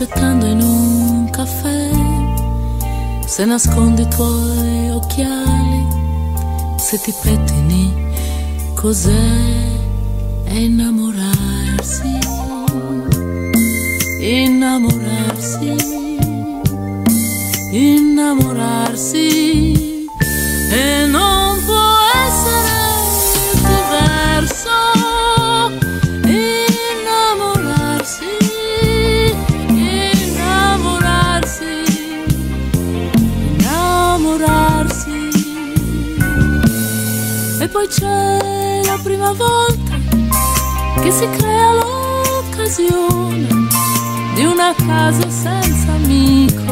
aspettando in un caffè, se nascondi i tuoi occhiali, se ti pettini, cos'è? È innamorarsi, innamorarsi, innamorarsi, e non può essere diverso. Innamorarsi, innamorarsi, innamorarsi. E poi c'è la prima volta che si crea l'occasione di una casa senza amico,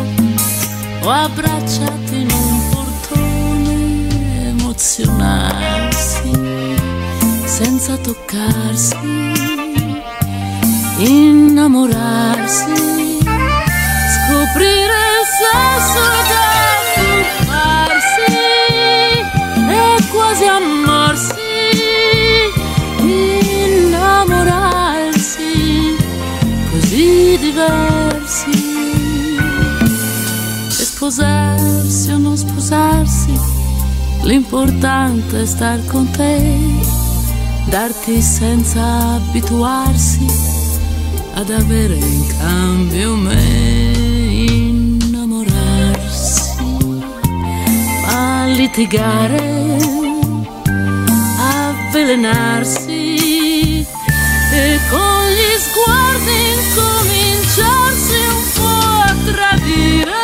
o abbracciati in un portone, emozionarsi senza toccarsi, innamorarsi, scoprire il senso da tuffarsi e quasi amarsi, innamorarsi, così diversi. E sposarsi o non sposarsi, l'importante è star con te, darti senza abituarsi ad avere in cambio me, innamorarsi, ma litigare, avvelenarsi e con gli sguardi incominciarsi un po' a tradire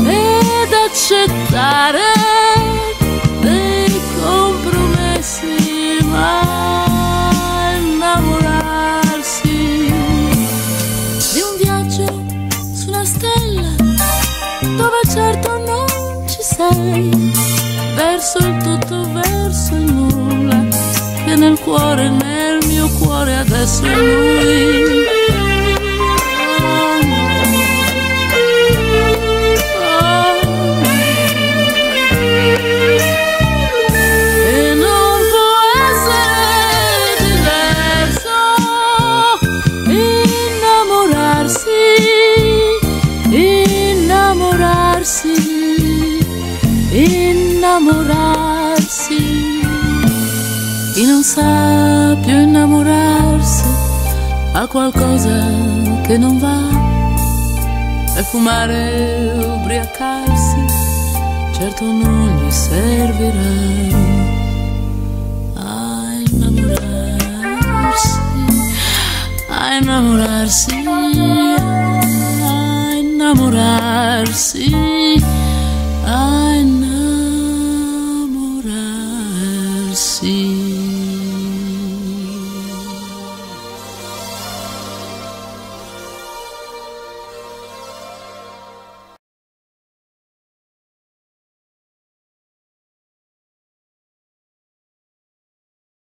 ed accettare dei compromessi, ma innamorarsi di un viaggio su una stella dove certo non ci sei, verso il tutto, verso il nulla, che nel cuore, nel mio cuore adesso è lui. Innamorarsi, chi non sa più innamorarsi ha qualcosa che non va, e fumare e ubriacarsi certo non gli servirà a innamorarsi, a innamorarsi, a innamorarsi, a